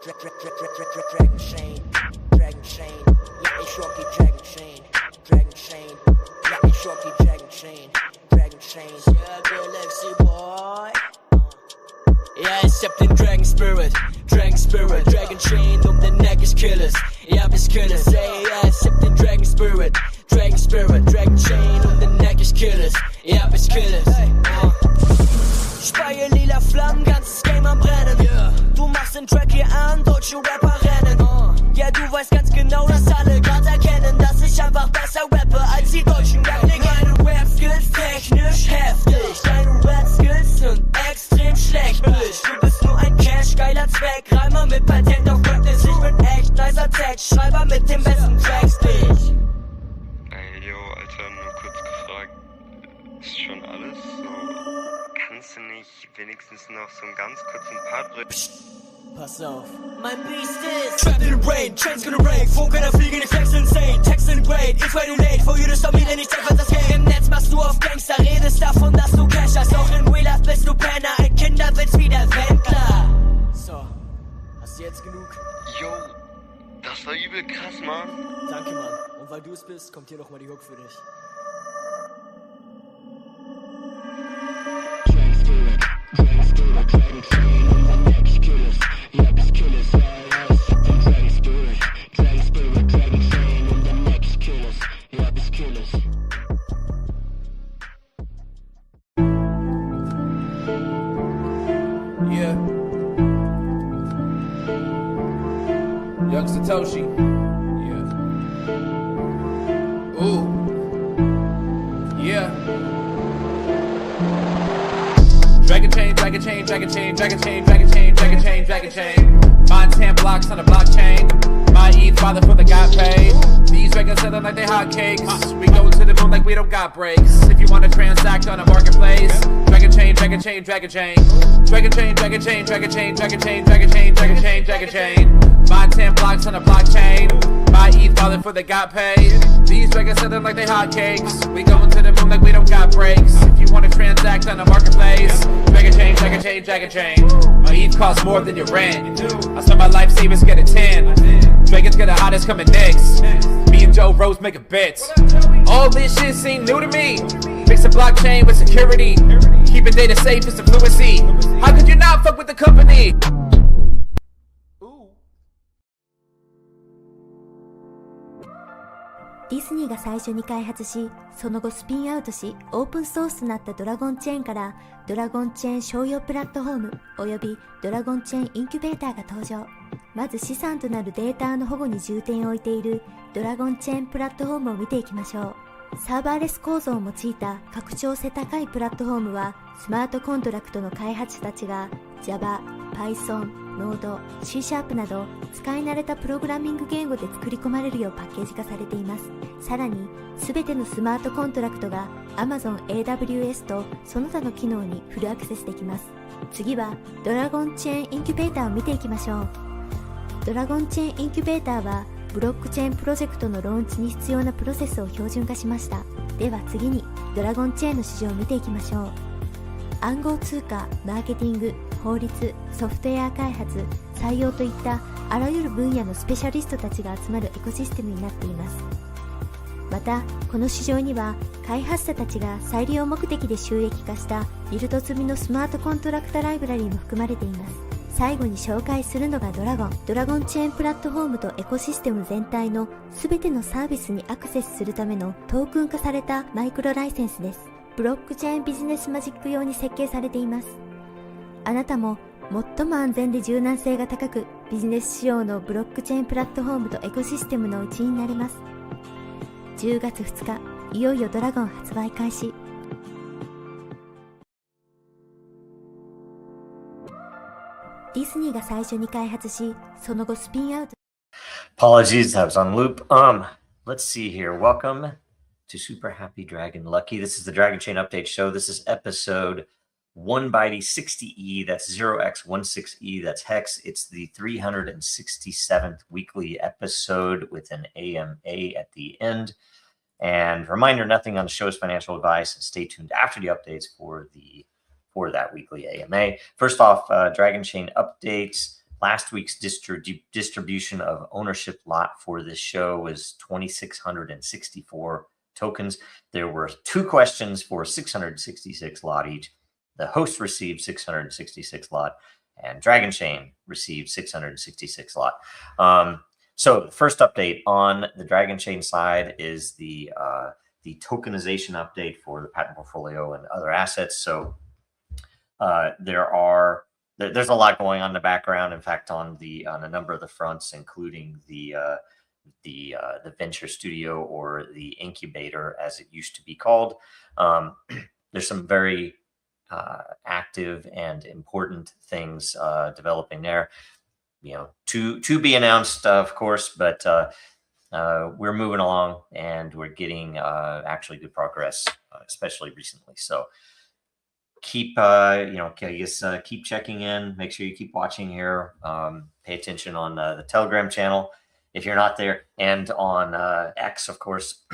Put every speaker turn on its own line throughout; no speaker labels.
Dragonchain, Dragonchain, yeah, ich rock die Dragonchain, Dragonchain, yeah, ich rock die Dragonchain, Dragonchain, yeah, Galaxy Boy. Ja, ich hab den Dragon Spirit, Dragonchain der Neck, ich kill es, ja, ich kill es, ey, ja, ich hab den Dragon Spirit, Dragonchain der Neck, ich kill es, ja, ich kill es, Speie lila Flammen, ganzes Game am Brennen, du machst den Track hier an, deutsche Rapper rennen, ja, du weißt ganz genau, dass alle grad erkennen, dass ich einfach besser rappe als die deutschen Rap-Nigger. Meine Rap-Skills technisch heftig, deine Rap-Skills sind extrem schlecht, Bitch. Du bist nur ein Cash-geiler Zweck, Reimer mit Patent auf Practice. Ich bin echt nicer Textschreiber mit den besten Tracks, Bitch.
Ey, yo, Alter, nur kurz gefragt, ist schon alles so? Kannst du nicht wenigstens noch so einen ganz kurzen Part bringen?
Pass auf, mein Beast ist trapped in the rain, chains gonna break, Funkener fliegen, die Flex insane, Text in grade, if I do late, for you to stop me, denn ich treffe das Game. Im Netz machst du auf Gangster, redest davon, dass du Cash hast, doch in Real Life bist du Penner, ein Kinderwitz wie der Wendler. So, hast du jetzt genug?
Yo, das war übel krass, Mann.
Danke, Mann, und weil du es bist, kommt hier nochmal die Hook für dich.
Yeah. Young.Social. Yeah. Ooh. Yeah. Dragonchain. Mine 10 blocks on the blockchain. My ETH father for the got paid. These records selling like they hotcakes. We go to the moon like we don't got breaks. If you want to transact on a marketplace, Dragonchain. Mine 10 blocks on the blockchain. My ETH father for the got paid. These records selling like they hotcakes. We go to the moon like we don't got breaks. If you want to transact on a marketplace, Dragonchain. My ETH costs more than your rent. I saw my life savings get a 10. Dragons get the hottest coming next. Me and Joe Rose make a bet. All this shit seem new to me. Fix a blockchain with security. Keeping data safe is the fluency. How could you not fuck with the company? Ooh.
ディズニーが最初に開発し、その後スピンアウトし、オープンソースとなったドラゴンチェーンから、ドラゴンチェーン商用プラットフォームおよびドラゴンチェーンインキュベーターが登場。まず資産となるデータの保護に重点を置いているドラゴンチェーンプラットフォームを見ていきましょう。サーバーレス構造を用いた拡張性高いプラットフォームは、スマートコントラクトの開発者たちが Java、Python、Node、C# など使い慣れたプログラミング言語で作り込まれるようパッケージ化されています。さらに、すべてのスマートコントラクトが Amazon AWS とその他の機能にフルアクセスできます。次はドラゴンチェーンインキュベーターを見ていきましょう。ドラゴンチェーンインキュベーターはブロックチェーンプロジェクトのローンチに必要なプロセスを標準化しました。では次にドラゴンチェーンの市場を見ていきましょう。暗号通貨、マーケティング、法律、ソフトウェア開発、採用といったあらゆる分野のスペシャリストたちが集まるエコシステムになっています。また、この市場には開発者たちが再利用目的で収益化したビルド済みのスマートコントラクタライブラリーも含まれています。最後に紹介するのがドラゴンチェーンプラットフォームとエコシステム全体の全てのサービスにアクセスするためのトークン化されたマイクロライセンスです。ブロックチェーンビジネスマジック用に設計されています。あなたも最も安全で柔軟性が高くビジネス仕様のブロックチェーンプラットフォームとエコシステムの一員になれます。10月2日、いよいよドラゴン発売開始。ディズニーが最初に開発し、その後スピンアウト。
Apologies, I was on loop. Let's see here. Welcome to Super Happy Dragon Lucky. This is the Dragonchain Update Show. This is episode 1x16e. That's 0x16e. That's Hex. It's the 367th weekly episode with an AMA at the end. And reminder, nothing on the show is financial advice. Stay tuned after the updates for that weekly AMA. First off, Dragonchain updates. Last week's distribution of ownership lot for this show was 2,664 tokens. There were 2 questions for 666 lot each. The host received 666 lot, and Dragonchain received 666 lot. So the first update on the Dragonchain side is the tokenization update for the patent portfolio and other assets. So there's a lot going on in the background. In fact, on a number of the fronts, including the venture studio, or the incubator as it used to be called. There's some very active and important things developing there. To be announced, of course, but we're moving along and we're getting actually good progress, especially recently. So keep keep checking in. Make sure you keep watching here. Pay attention on the Telegram channel if you're not there, and on X, of course,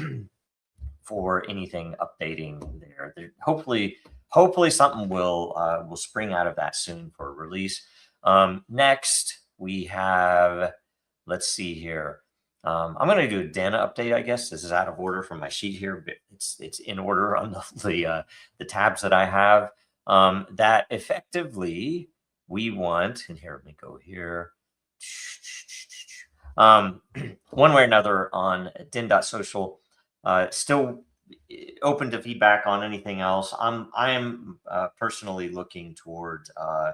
for anything updating there. Hopefully something will spring out of that soon for release. Next we have, let's see here. I'm going to do a Den update, I guess. This is out of order from my sheet here, but it's in order on the tabs that I have. That effectively we want, and here, let me go here. One way or another on Den.Social, still open to feedback on anything else. I am personally looking toward I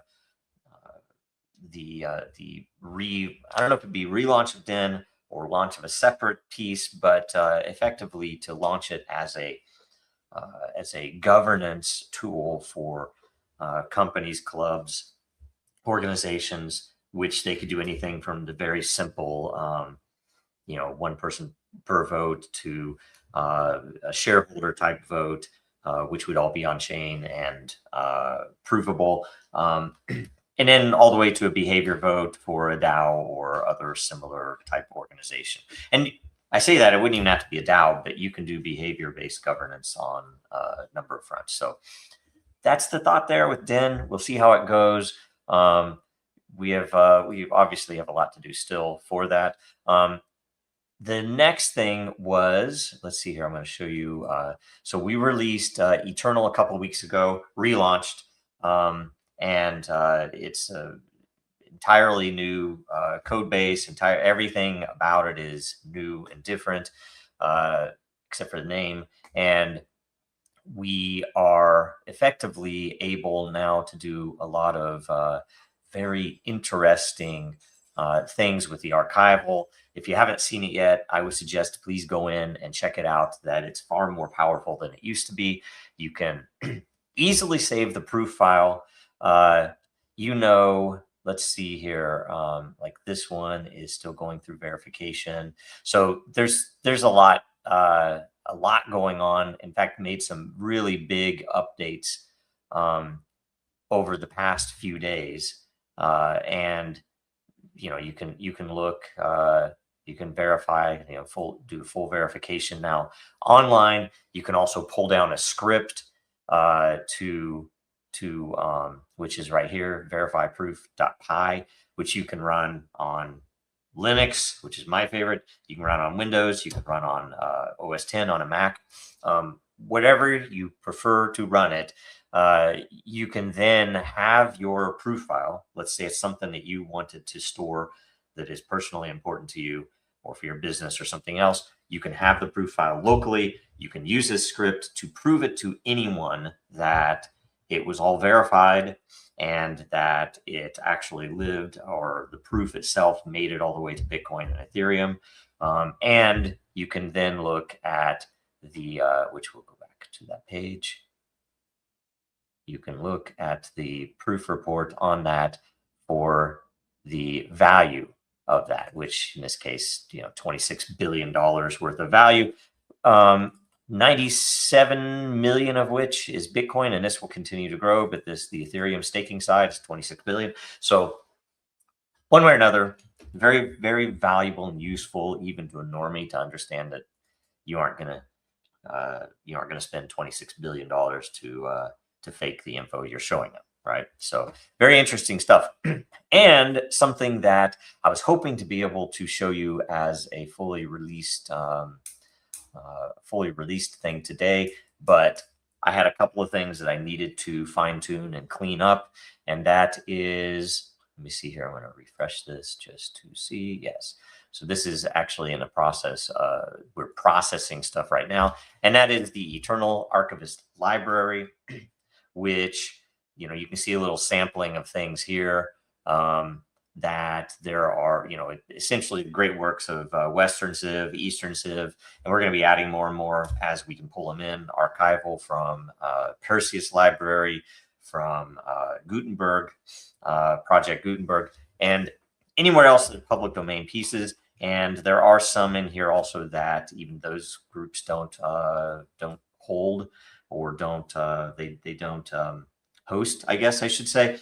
don't know if it'd be relaunch of Den or launch of a separate piece, but effectively to launch it as a governance tool for companies, clubs, organizations, which they could do anything from the very simple, 1 person per vote to a shareholder type vote, which would all be on chain and provable. And then all the way to a behavior vote for a DAO or other similar type of organization. And I say that it wouldn't even have to be a DAO, but you can do behavior-based governance on a number of fronts. So that's the thought there with Den. We'll see how it goes. We obviously have a lot to do still for that. The next thing was, let's see here. I'm going to show you. So we released Eternal a couple of weeks ago, relaunched. And it's a entirely new code base. Everything about it is new and different, except for the name. And we are effectively able now to do a lot of very interesting things with the archival. If you haven't seen it yet, I would suggest please go in and check it out. That it's far more powerful than it used to be. You can easily save the proof file. Let's see here. Like this one is still going through verification. So there's a lot going on. In fact, made some really big updates over the past few days. And you can look, you can verify, do full verification now online. You can also pull down a script which is right here, verifyproof.py, which you can run on Linux, which is my favorite. You can run on Windows. You can run on OS 10 on a Mac. Whatever you prefer to run it, you can then have your proof file. Let's say it's something that you wanted to store that is personally important to you or for your business or something else. You can have the proof file locally. You can use this script to prove it to anyone that it was all verified and that it actually lived, or the proof itself made it all the way to Bitcoin and Ethereum. And you can then look at which we'll go back to that page. You can look at the proof report on that for the value of that, which in this case, $26 billion worth of value. 97 million of which is Bitcoin, and this will continue to grow, but the Ethereum staking side is 26 billion. So one way or another, very, very valuable and useful even to a normie to understand that you aren't going to spend $26 billion to fake the info you're showing them. right? So very interesting stuff. And something that I was hoping to be able to show you as a fully released thing today, but I had a couple of things that I needed to fine tune and clean up, and that is, let me see here. I'm going to refresh this just to see. Yes. So this is actually in a process. We're processing stuff right now, and that is the Eternal Archivist Library, which, you know, you can see a little sampling of things here. That there are, you know, essentially the great works of Western Civ, Eastern Civ, and we're going to be adding more and more as we can pull them in. Archival from Perseus Library, from Gutenberg, Project Gutenberg, and anywhere else in public domain pieces. And there are some in here also that even those groups don't hold, or they don't host, I guess I should say.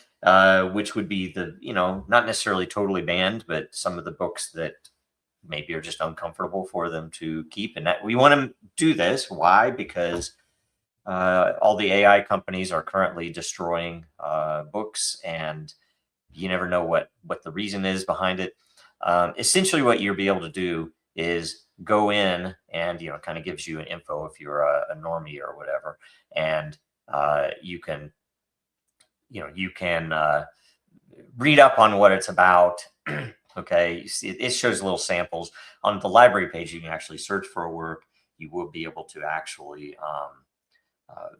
Which would be the, you know, not necessarily totally banned, but some of the books that maybe are just uncomfortable for them to keep. And that we want to do this. Why? Because all the AI companies are currently destroying books, and you never know what the reason is behind it. Essentially, what you'll be able to do is go in and, you know, kind of gives you an info if you're a normie or whatever, and you can read up on what it's about. Okay, you see, it shows little samples on the library page. You can actually search for a work. You will be able to actually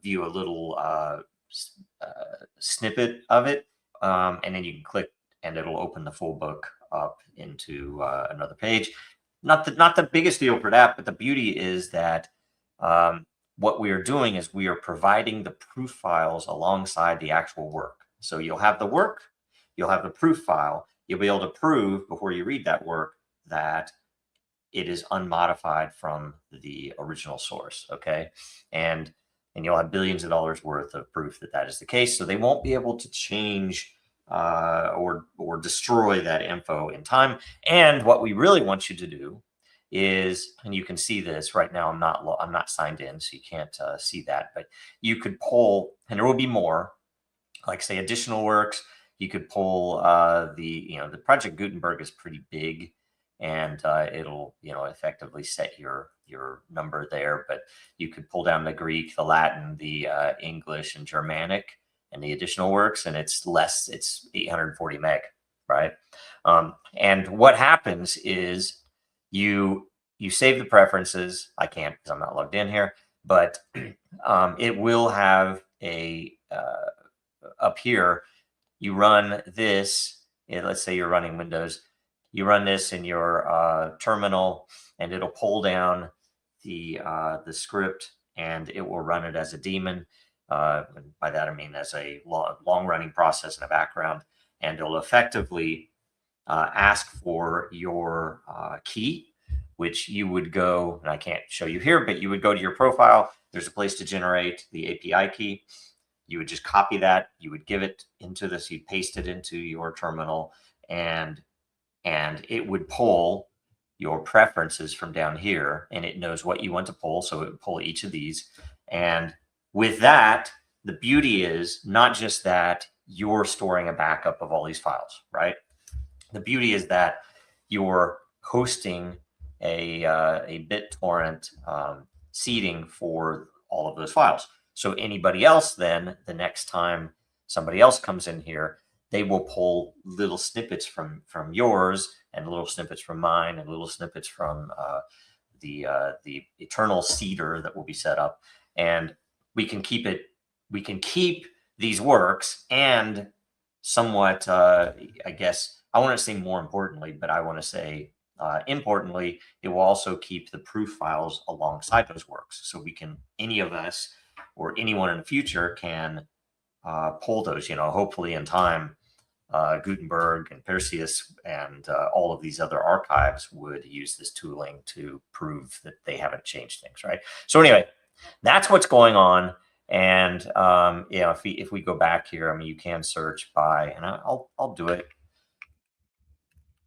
view a little snippet of it, and then you can click, and it'll open the full book up into another page. Not the biggest deal for that, but the beauty is that what we are doing is we are providing the proof files alongside the actual work. So you'll have the work, you'll have the proof file, you'll be able to prove before you read that work that it is unmodified from the original source, okay? And you'll have billions of dollars worth of proof that that is the case. So they won't be able to change or destroy that info in time. And what we really want you to do is, and you can see this right now, I'm not signed in, so you can't see that, but you could pull, and there will be more, like say additional works. You could pull the Project Gutenberg is pretty big, and it'll, you know, effectively set your number there, but you could pull down the Greek, the Latin, the English, and Germanic, and the additional works, and it's 840 meg, right? And what happens is you save the preferences. I can't because I'm not logged in here, but it will have a up here. You run this. Let's say you're running Windows. You run this in your terminal, and it'll pull down the script, and it will run it as a daemon. And by that I mean as a long running process in the background, and it'll effectively ask for your key, which you would go, and I can't show you here, but you would go to your profile. There's a place to generate the API key. You would just copy that. You would give it into this. You'd paste it into your terminal, and it would pull your preferences from down here, and it knows what you want to pull. So it would pull each of these. And with that, the beauty is not just that you're storing a backup of all these files, right? The beauty is that you're hosting a BitTorrent seeding for all of those files. So anybody else then, the next time somebody else comes in here, they will pull little snippets from yours, and little snippets from mine, and little snippets from the eternal seeder that will be set up. And we can keep these works, and somewhat, I guess, I want to say more importantly, but I want to say importantly, it will also keep the proof files alongside those works. So we can, any of us or anyone in the future can pull those, you know, hopefully in time, Gutenberg and Perseus and all of these other archives would use this tooling to prove that they haven't changed things, right? So anyway, that's what's going on. And you know, if we go back here, I mean, you can search by, and I'll do it,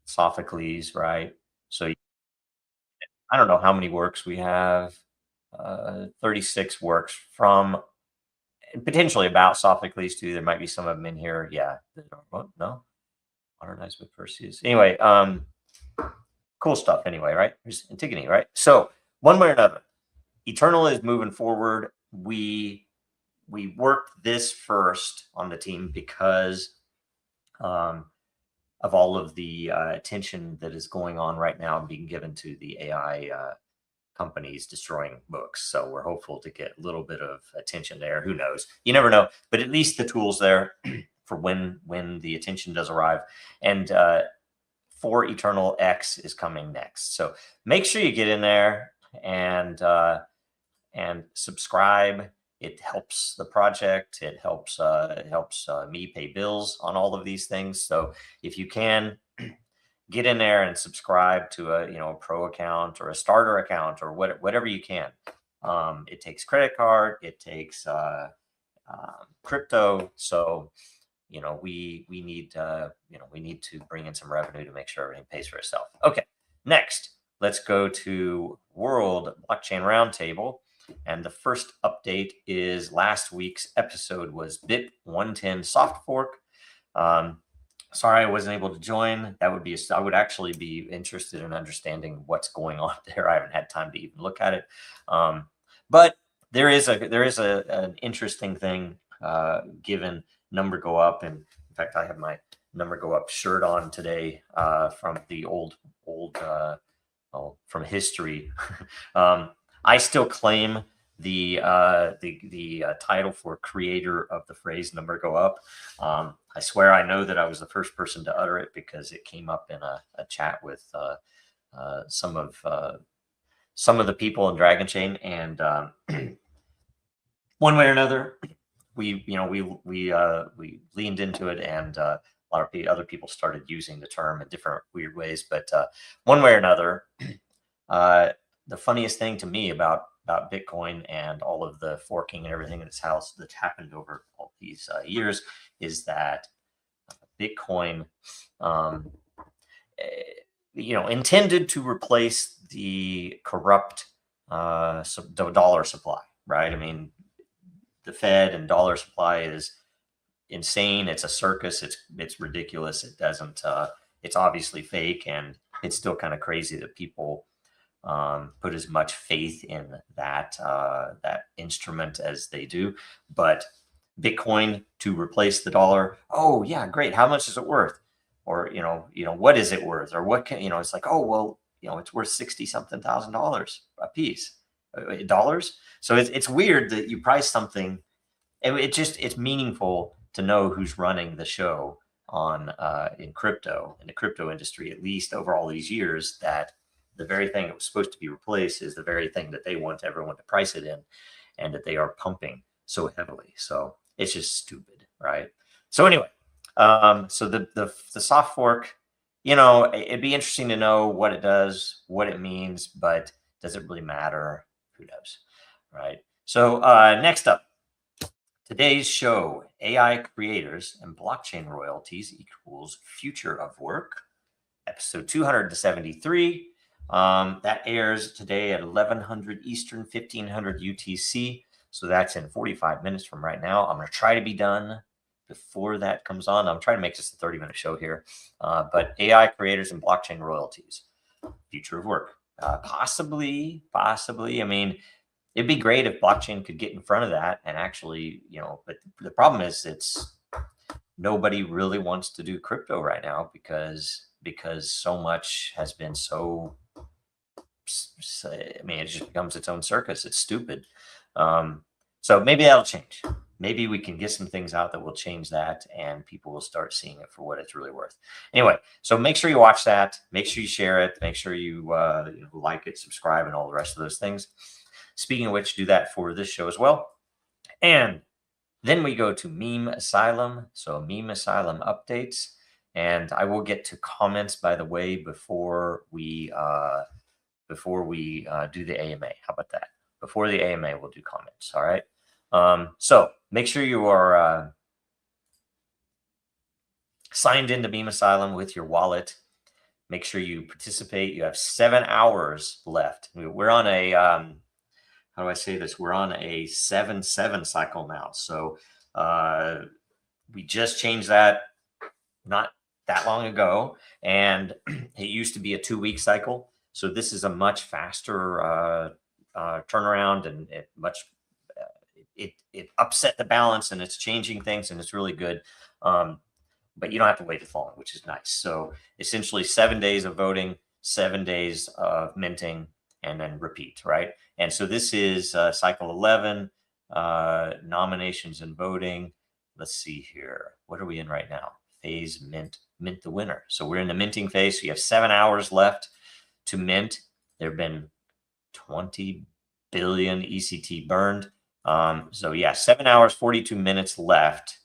Sophocles, right? So I don't know how many works we have, 36 works from and potentially about Sophocles too. There might be some of them in here. Yeah. No. Modernized with Perseus. Anyway, cool stuff anyway, right? There's Antigone, right? So one way or another, Eternal is moving forward. We worked this first on the team because of all of the attention that is going on right now and being given to the AI companies destroying books. So we're hopeful to get a little bit of attention there. Who knows? You never know. But at least the tool's there for when the attention does arrive. And for Eternal X is coming next. So make sure you get in there and subscribe. It helps the project. It helps me pay bills on all of these things. So if you can, get in there and subscribe to a pro account or a starter account or whatever you can. It takes credit card. It takes crypto. So we need to bring in some revenue to make sure everything pays for itself. Okay, next, let's go to World Blockchain Roundtable. And the first update is last week's episode was BIP 110 soft fork. Sorry I wasn't able to join. I would actually be interested in understanding what's going on there. I haven't had time to even look at it. But there is an interesting thing given number go up. And in fact, I have my number go up shirt on today from the old from history. I still claim the title for creator of the phrase "number go up." I swear I know that I was the first person to utter it because it came up in a chat with some of the people in Dragonchain, and one way or another, we leaned into it, and a lot of other people started using the term in different weird ways. But one way or another, the funniest thing to me about Bitcoin and all of the forking and everything that's happened over all these years is that Bitcoin, intended to replace the corrupt dollar supply, right? I mean, the Fed and dollar supply is insane. It's a circus. It's ridiculous. It doesn't. It's obviously fake, and it's still kind of crazy that people put as much faith in that instrument as they do. But Bitcoin to replace the dollar, oh yeah, great. How much is it worth? Or what is it worth? Or what can it's like, oh well, it's worth $60,000 a piece, dollars. So it's weird that you price something. It's meaningful to know who's running the show on in the crypto industry, at least over all these years, that the very thing that was supposed to be replaced is the very thing that they want everyone to price it in, and that they are pumping so heavily. So it's just stupid, right? So anyway, so the soft fork, it'd be interesting to know what it does, what it means, but does it really matter? Who knows, right? So next up, today's show, AI creators and blockchain royalties equals future of work, episode 273. That airs today at 1100 Eastern, 1500 UTC. So that's in 45 minutes from right now. I'm going to try to be done before that comes on. I'm trying to make this a 30-minute show here. But AI creators and blockchain royalties, future of work. Possibly. I mean, it'd be great if blockchain could get in front of that and actually, but the problem is nobody really wants to do crypto right now because so much has been so, I mean, it just becomes its own circus. It's stupid. So maybe that'll change. Maybe we can get some things out that will change that, and people will start seeing it for what it's really worth. Anyway, so make sure you watch that. Make sure you share it. Make sure you like it, subscribe, and all the rest of those things. Speaking of which, do that for this show as well. And then we go to Meme Asylum. So Meme Asylum updates. And I will get to comments, by the way, before we do the AMA. How about that? Before the AMA, we'll do comments. All right. So make sure you are signed into Meme Asylum with your wallet. Make sure you participate. You have 7 hours left. We're on a how do I say this? We're on a 7-7 cycle now. So we just changed that not that long ago, and it used to be a 2-week cycle. So this is a much faster turnaround, and it upset the balance, and it's changing things, and it's really good. But you don't have to wait as long, which is nice. So essentially 7 days of voting, 7 days of minting, and then repeat, right? And so this is cycle 11, nominations and voting. Let's see here. What are we in right now? Phase mint the winner. So we're in the minting phase. So you have 7 hours left to mint. There have been 20 billion ECT burned. So yeah, 7 hours, 42 minutes left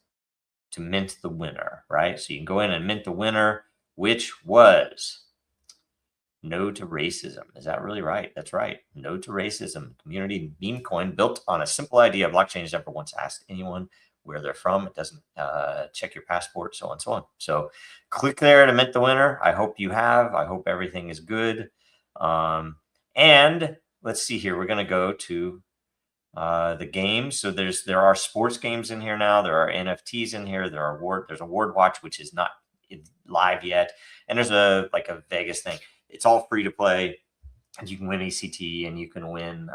to mint the winner, right? So you can go in and mint the winner, which was No to Racism. Is that really right? That's right. No to Racism. Community meme coin built on a simple idea. Blockchain has never once asked anyone where they're from. It doesn't check your passport, so on and so on. So click there to mint the winner. I hope you have. I hope everything is good. And let's see here. We're going to go to the games. So there are sports games in here now. There are NFTs in here. There's Award Watch, which is not live yet. And there's a Vegas thing. It's all free to play. And you can win ECT, and you can win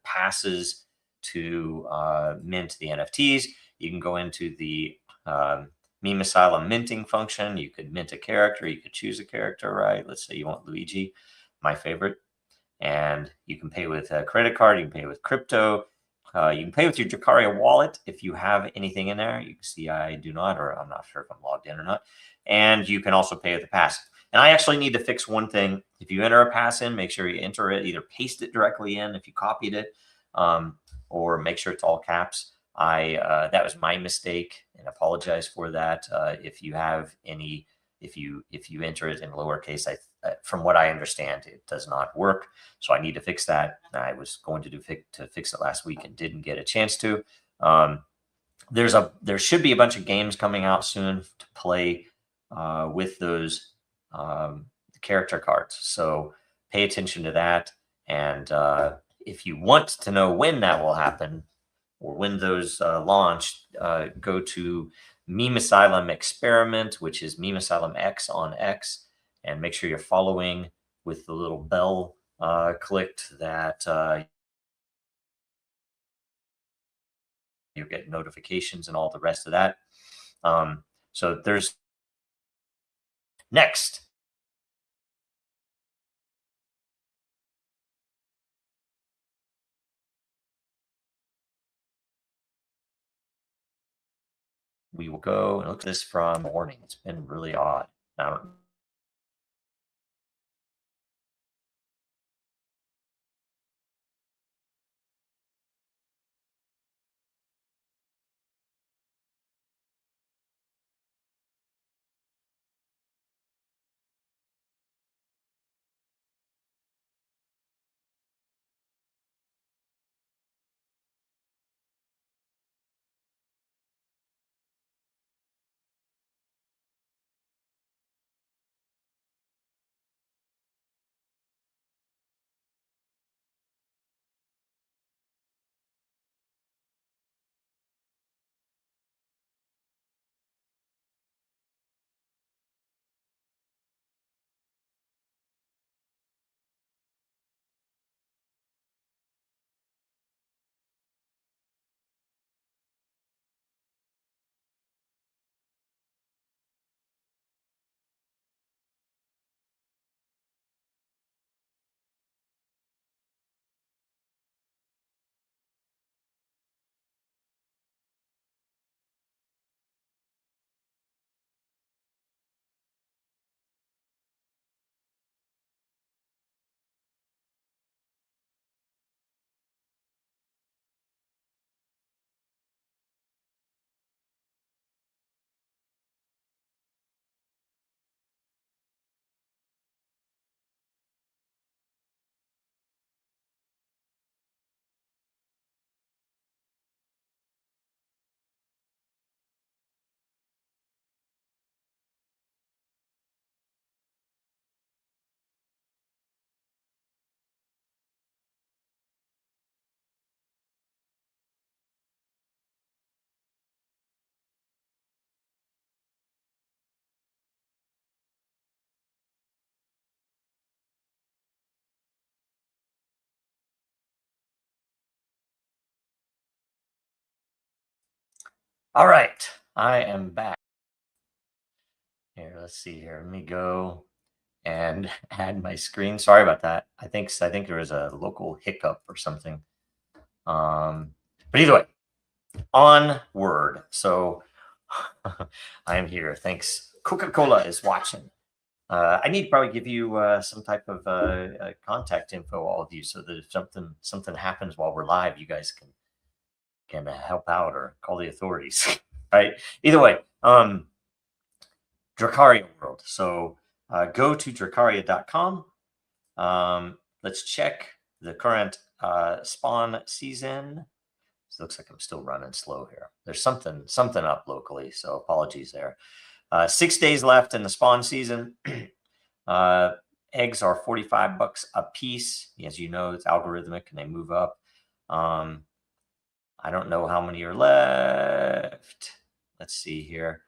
passes to mint the NFTs. You can go into the Meme Asylum minting function. You could mint a character. You could choose a character, right? Let's say you want Luigi, my favorite. And you can pay with a credit card. You can pay with crypto. You can pay with your Jacaria wallet if you have anything in there. You can see I do not, or I'm not sure if I'm logged in or not. And you can also pay with the pass. And I actually need to fix one thing. If you enter a pass in, make sure you enter it, either paste it directly in if you copied it, or make sure it's all caps. That was my mistake, and apologize for that. If you enter it in lowercase, from what I understand, it does not work. So I need to fix that. I was going to fix it last week and didn't get a chance to. There should be a bunch of games coming out soon to play with those character cards. So pay attention to that. And if you want to know when that will happen, or when those launch, go to Meme Asylum Experiment, which is Meme Asylum X on X, and make sure you're following with the little bell clicked, that you'll get notifications and all the rest of that. So there's next. We will go and look at this from morning. It's been really odd. I don't All right, I am back. Here, let's see here. Let me go and add my screen. Sorry about that. I think there was a local hiccup or something. But either way, onward. So I am here. Thanks. Coca-Cola is watching. I need to probably give you some type of contact info, all of you, so that if something happens while we're live, you guys can help out or call the authorities. Right? Either way, Dracaria World. So go to dracaria.com. Let's check the current spawn season. It looks like I'm still running slow here. There's something up locally, so apologies there. 6 days left in the spawn season. Eggs are $45 a piece. As you know, it's algorithmic and they move up. I don't know how many are left. Let's see here.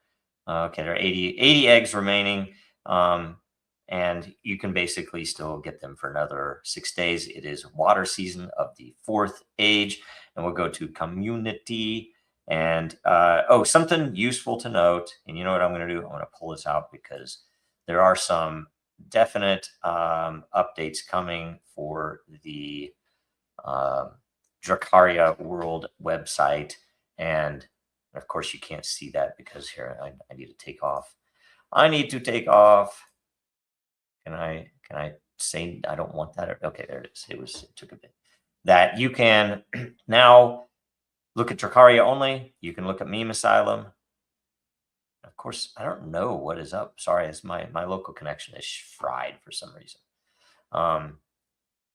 Okay, there are 80 eggs remaining. And you can basically still get them for another 6 days. It is water season of the 4th age. And we'll go to community. And something useful to note. And you know what I'm going to do? I'm going to pull this out because there are some definite updates coming for the Dracaria World website. And of course, you can't see that because here I need to take off. I need to take off. Can I say I don't want that? Okay, there it is. It took a bit. That you can now look at Dracaria only. You can look at Meme Asylum. Of course, I don't know what is up. Sorry, it's my local connection is fried for some reason.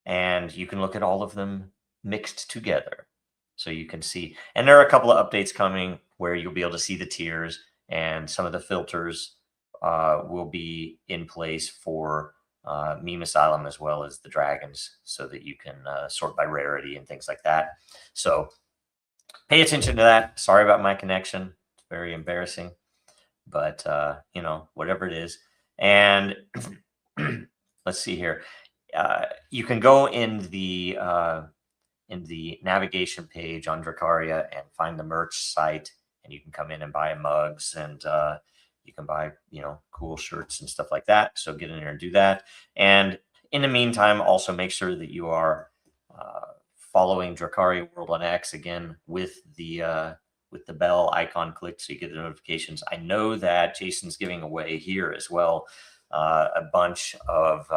And you can look at all of them mixed together. So you can see, and there are a couple of updates coming where you'll be able to see the tiers, and some of the filters will be in place for Meme Asylum as well as the dragons, so that you can sort by rarity and things like that. So pay attention to that. Sorry about my connection. It's very embarrassing, but whatever it is. And let's see here. You can go in the navigation page on Dracaria and find the merch site, and you can come in and buy mugs, and you can buy, cool shirts and stuff like that. So get in there and do that. And in the meantime, also make sure that you are following Dracaria World on X, again with the bell icon clicked so you get the notifications. I know that Jason's giving away here as well a bunch of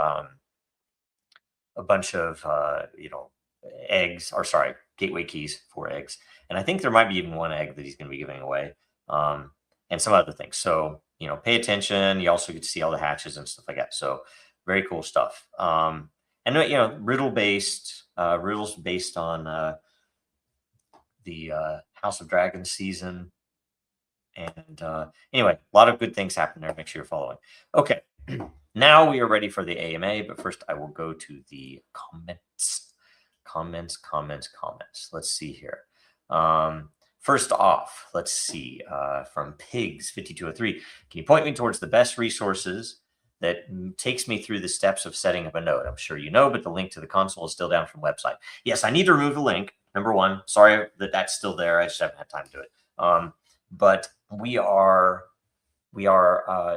eggs, or sorry, gateway keys for eggs. And I think there might be even one egg that he's going to be giving away, and some other things. So, pay attention. You also get to see all the hatches and stuff like that. So very cool stuff. And, riddles based on the House of Dragons season. And anyway, a lot of good things happen there. Make sure you're following. Okay. Now we are ready for the AMA, but first I will go to the comments. Let's see here. First off, let's see, from Pigs5203, can you point me towards the best resources that takes me through the steps of setting up a node? I'm sure you know, but the link to the console is still down from website. Yes, I need to remove the link. Number one, sorry that that's still there. I just haven't had time to do it. But we are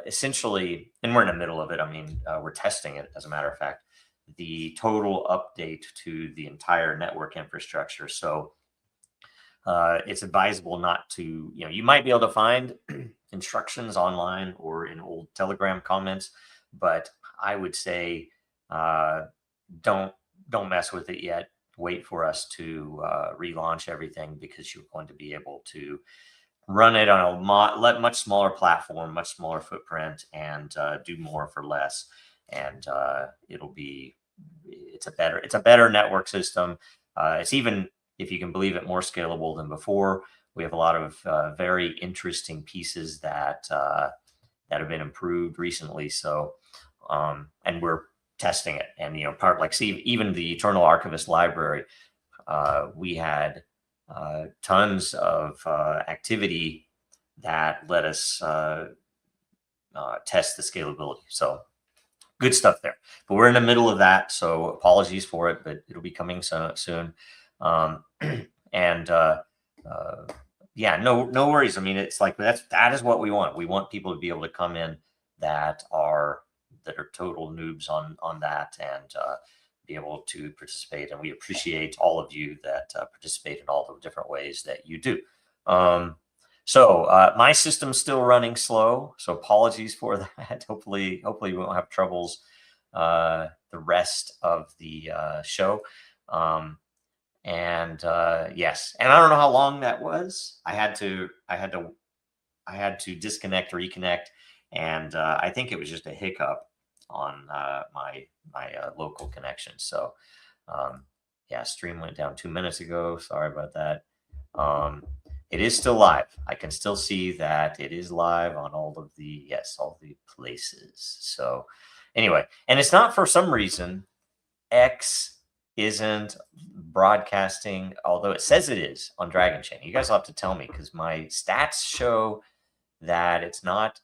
essentially, and we're in the middle of it. I mean, we're testing it, as a matter of fact, the total update to the entire network infrastructure. So it's advisable not to, you might be able to find instructions online or in old Telegram comments, but I would say don't mess with it yet. Wait for us to relaunch everything, because you're going to be able to run it on a much smaller platform, much smaller footprint, and do more for less. And it's a better network system. It's even, if you can believe it, more scalable than before. We have a lot of very interesting pieces that have been improved recently. So, and we're testing it. And even the Eternal Archivist library, we had tons of activity that let us test the scalability. So good stuff there. But we're in the middle of that, so apologies for it, but it'll be coming soon. And yeah, no worries. I mean, it's like that is what we want. We want people to be able to come in that are total noobs on that and be able to participate. And we appreciate all of you that participate in all the different ways that you do. So my system's still running slow, so apologies for that. Hopefully we won't have troubles the rest of the show. Yes, and I don't know how long that was. I had to disconnect, reconnect, and I think it was just a hiccup on my local connection. So yeah, stream went down 2 minutes ago. Sorry about that. It is still live. I can still see that it is live on all the places. So anyway, and it's not for some reason X isn't broadcasting, although it says it is on Dragonchain. You guys will have to tell me because my stats show that it's not.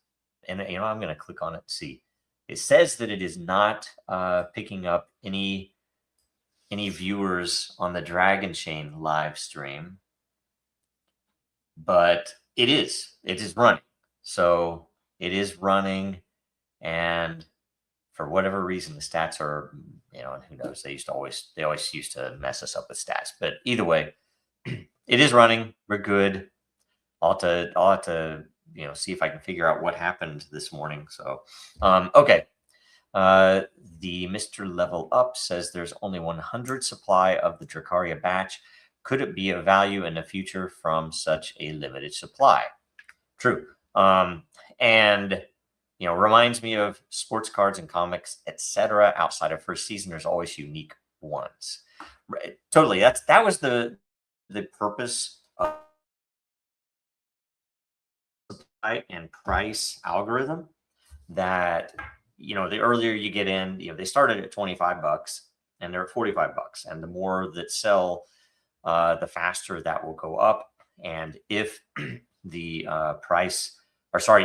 And I'm going to click on it and see. It says that it is not picking up any viewers on the Dragonchain live stream, but it is running. So it is running, and for whatever reason, the stats are, and who knows, they always used to mess us up with stats. But either way, it is running. We're good. I'll have to see if I can figure out what happened this morning. So, okay. The Mr. Level Up says there's only 100 supply of the Dracaria batch. Could it be of value in the future from such a limited supply? True. And reminds me of sports cards and comics, etc. Outside of first season, there's always unique ones. Right. Totally. That was the purpose of supply and price algorithm. That the earlier you get in, they started at $25 and they're at $45, and the more that sell, the faster that will go up. And if the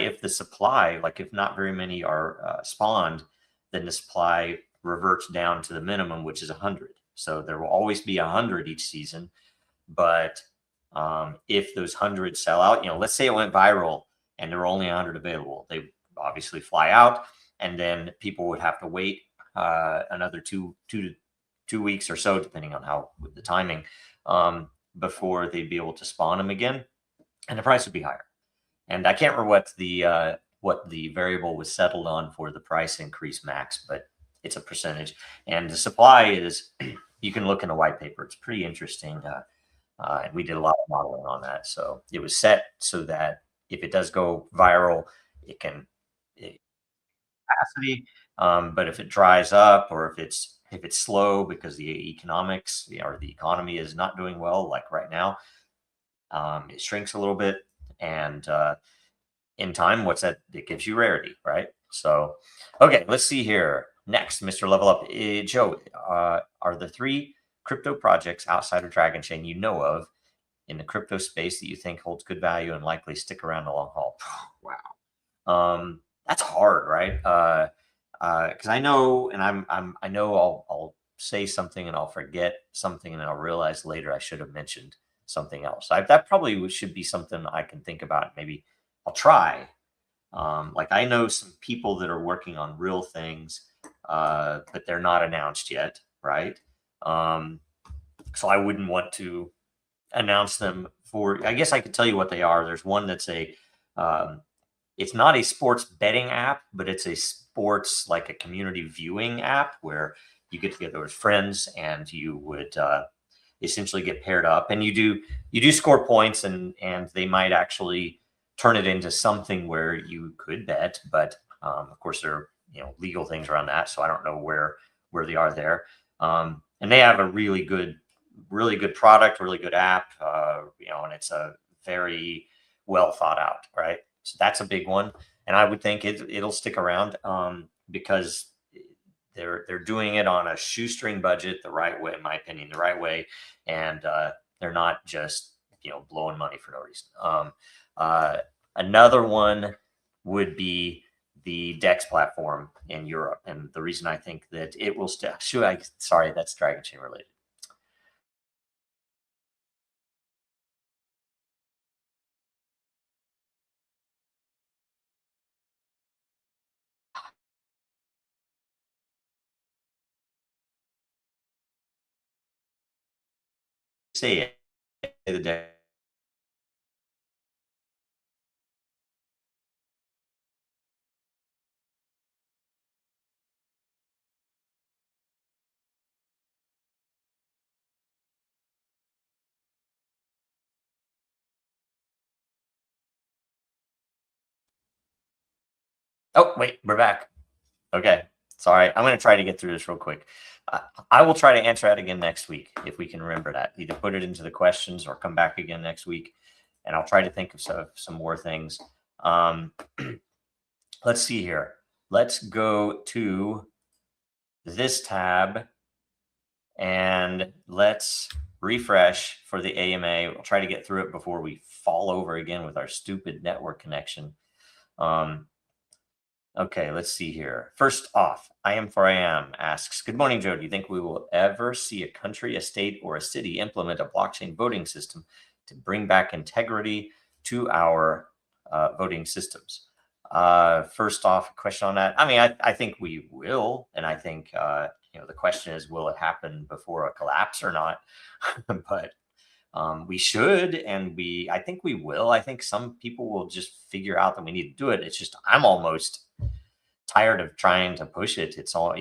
if the supply, like if not very many are spawned, then the supply reverts down to the minimum, which is 100. So there will always be 100 each season. But if those 100 sell out, let's say it went viral and there were only 100 available, they obviously fly out, and then people would have to wait another two weeks or so, depending on how the timing, before they'd be able to spawn them again, and the price would be higher. And I can't remember what the variable was settled on for the price increase max, but it's a percentage. And the supply is, you can look in the white paper. It's pretty interesting. And we did a lot of modeling on that. So it was set so that if it does go viral, it can capacity. But if it dries up, or if it's slow because the economics or the economy is not doing well, like right now, it shrinks a little bit. And in time, what's that? It gives you rarity, right? So, okay, let's see here. Next, Mr. Level Up. Joe, are the 3 crypto projects outside of Dragonchain you know of in the crypto space that you think holds good value and likely stick around the long haul? Wow. That's hard, right? Because I know, and I know I'll say something and I'll forget something, and I'll realize later I should have mentioned something else. That probably should be something I can think about. Maybe I'll try. Like I know some people that are working on real things, but they're not announced yet, right? So I wouldn't want to announce them for. I guess I could tell you what they are. There's one that's it's not a sports betting app, but it's a sports, like a community viewing app where you get together with friends and you would essentially get paired up, and you do score points, and they might actually turn it into something where you could bet, but of course there are legal things around that, so I don't know where they are there. And they have a really good product, really good app, and it's a very well thought out, right? So that's a big one, and I would think it'll stick around because they're doing it on a shoestring budget, the right way, in my opinion, the right way, and they're not just blowing money for no reason. Another one would be the DEX platform in Europe, and the reason I think that it will still. Sorry, that's Dragonchain related. say the day. Oh, wait, we're back. Okay, sorry. I'm going to try to get through this real quick. I will try to answer that again next week if we can remember that. Either put it into the questions or come back again next week, and I'll try to think of some more things. Let's see here. Let's go to this tab and let's refresh for the AMA. We'll try to get through it before we fall over again with our stupid network connection. Okay, let's see here. First off, I Am For I Am asks, good morning, Joe. Do you think we will ever see a country, a state, or a city implement a blockchain voting system to bring back integrity to our voting systems? First off, a question on that. I mean, I think we will. And I think, the question is, will it happen before a collapse or not? But we should, and I think we will. I think some people will just figure out that we need to do it. It's just, I'm almost tired of trying to push it. It's all,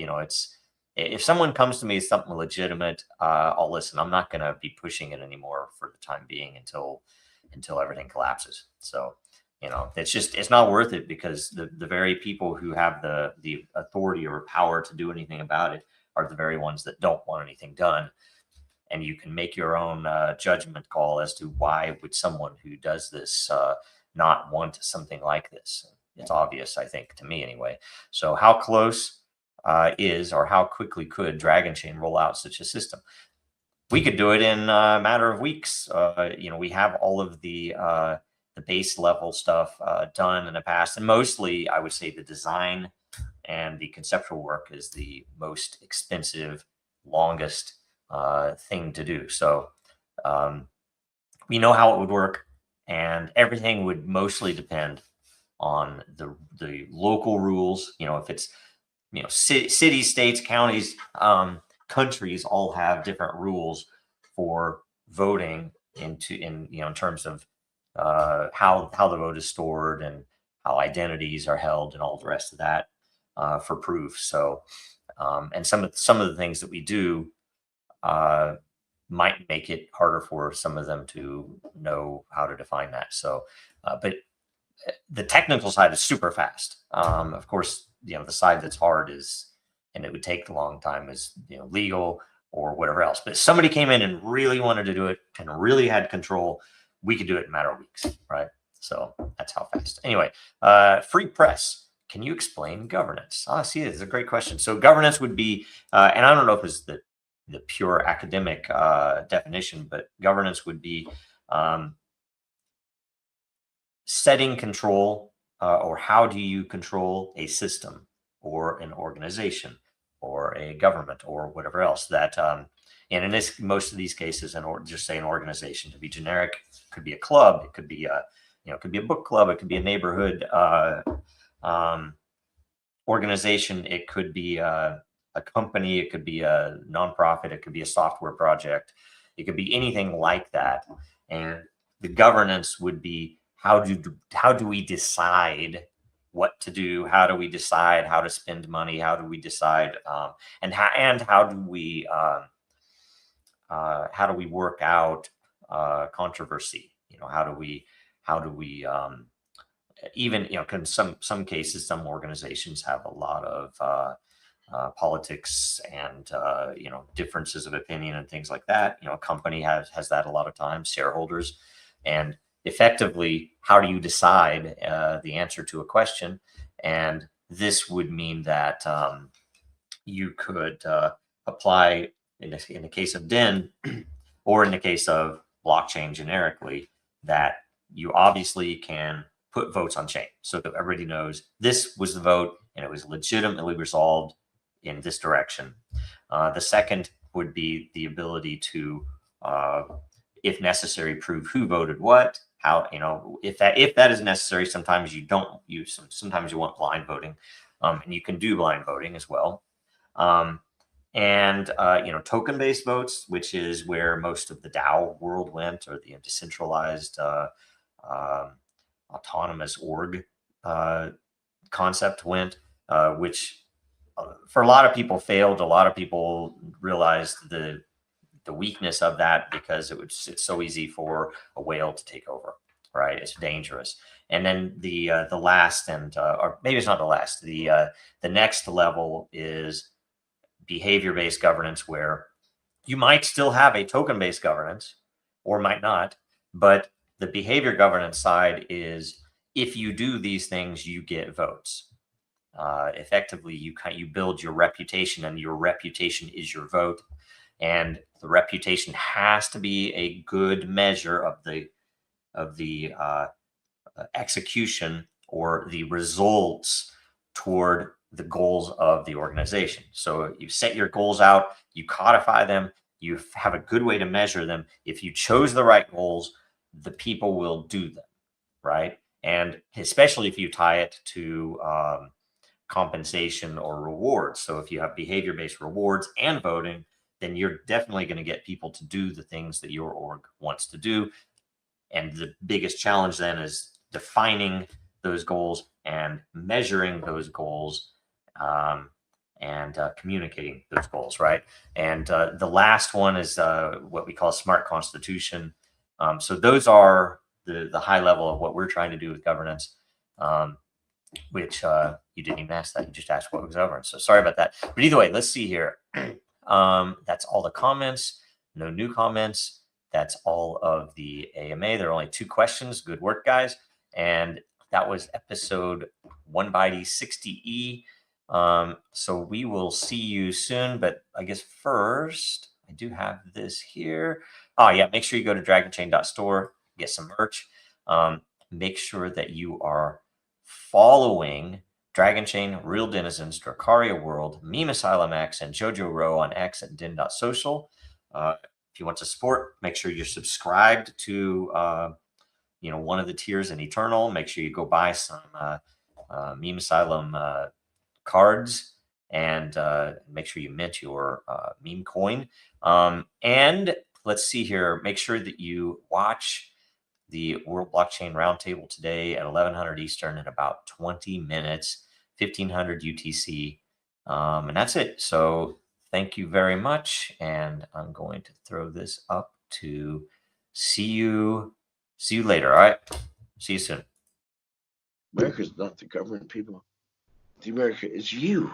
if someone comes to me with something legitimate, I'll listen. I'm not going to be pushing it anymore for the time being until everything collapses. So, it's not worth it, because the very people who have the authority or power to do anything about it are the very ones that don't want anything done. And you can make your own judgment call as to why would someone who does this not want something like this. It's obvious, I think, to me anyway. So how close or how quickly could Dragonchain roll out such a system? We could do it in a matter of weeks. We have all of the base level stuff done in the past. And mostly, I would say the design and the conceptual work is the most expensive, longest thing to do. So we know how it would work, and everything would mostly depend on the local rules. If it's cities, states, counties, countries all have different rules for voting in terms of how the vote is stored and how identities are held and all the rest of that for proof. So and some of the things that we do might make it harder for some of them to know how to define that. So, but the technical side is super fast. Of course, the side that's hard is, and it would take a long time, is legal or whatever else. But if somebody came in and really wanted to do it and really had control, we could do it in a matter of weeks, right? So that's how fast. Anyway, Free Press. Can you explain governance? See, this is a great question. So governance would be, and I don't know if it's the pure academic definition, but governance would be setting control, or how do you control a system or an organization or a government or whatever else that, and in most of these cases, just say an organization, to be generic, could be a club, it could be it could be a book club, it could be a neighborhood organization, it could be a company, it could be a nonprofit, it could be a software project, it could be anything like that. And the governance would be, how do we decide what to do? How do we decide how to spend money? How do we decide and how do we work out controversy? How do we even some cases, some organizations have a lot of politics and differences of opinion and things like that. A company has that a lot of times, shareholders. And effectively, how do you decide the answer to a question? And this would mean that you could apply, in the case of DEN, or in the case of blockchain generically, that you obviously can put votes on chain so that everybody knows this was the vote and it was legitimately resolved in this direction. The second would be the ability to, if necessary, prove who voted what. How, if that is necessary. Sometimes you don't sometimes you want blind voting, and you can do blind voting as well. and token-based votes, which is where most of the DAO world went, or the decentralized autonomous org concept went, which for a lot of people failed. A lot of people realized the weakness of that because it's so easy for a whale to take over, right? It's dangerous. And then the last, or maybe it's not the last, the next level is behavior-based governance, where you might still have a token-based governance or might not, but the behavior governance side is, if you do these things, you get votes. Effectively, you build your reputation, and your reputation is your vote. And the reputation has to be a good measure of the execution or the results toward the goals of the organization. So you set your goals out, you codify them, you have a good way to measure them. If you chose the right goals, the people will do them, right? And especially if you tie it to compensation or rewards. So if you have behavior-based rewards and voting, then you're definitely going to get people to do the things that your org wants to do. And the biggest challenge then is defining those goals and measuring those goals, and communicating those goals, right? And the last one is what we call smart constitution. So those are the high level of what we're trying to do with governance, which you didn't even ask that. You just asked what was governance. So sorry about that. But either way, let's see here. That's all the comments. No new comments. That's all of the AMA. There are only 2 questions. Good work, guys. And that was episode 1x16e. So we will see you soon. But I guess first, I do have this here. Oh, yeah. Make sure you go to Dragonchain.Store, get some merch. Make sure that you are following Dragonchain, Real Denizens, Dracaria World, Meme Asylum X, and Jojo Row on X at Den.Social. If you want to support, make sure you're subscribed to one of the tiers in Eternal. Make sure you go buy some Meme Asylum cards, and make sure you mint your meme coin. And let's see here. Make sure that you watch the World Blockchain Roundtable today at 1100 Eastern in about 20 minutes, 1500 UTC. And that's it. So thank you very much. And I'm going to throw this up to see you later. All right. See you soon.
America's not the government, people. The America is you.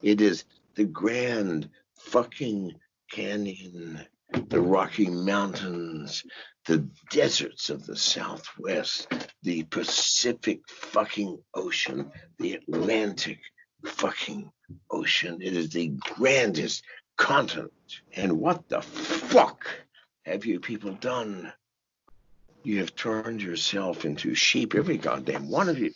It is the Grand fucking Canyon, the Rocky Mountains, the deserts of the Southwest, the Pacific fucking Ocean, the Atlantic fucking Ocean. It is the grandest continent. And what the fuck have you people done? You have turned yourself into sheep, every goddamn one of you.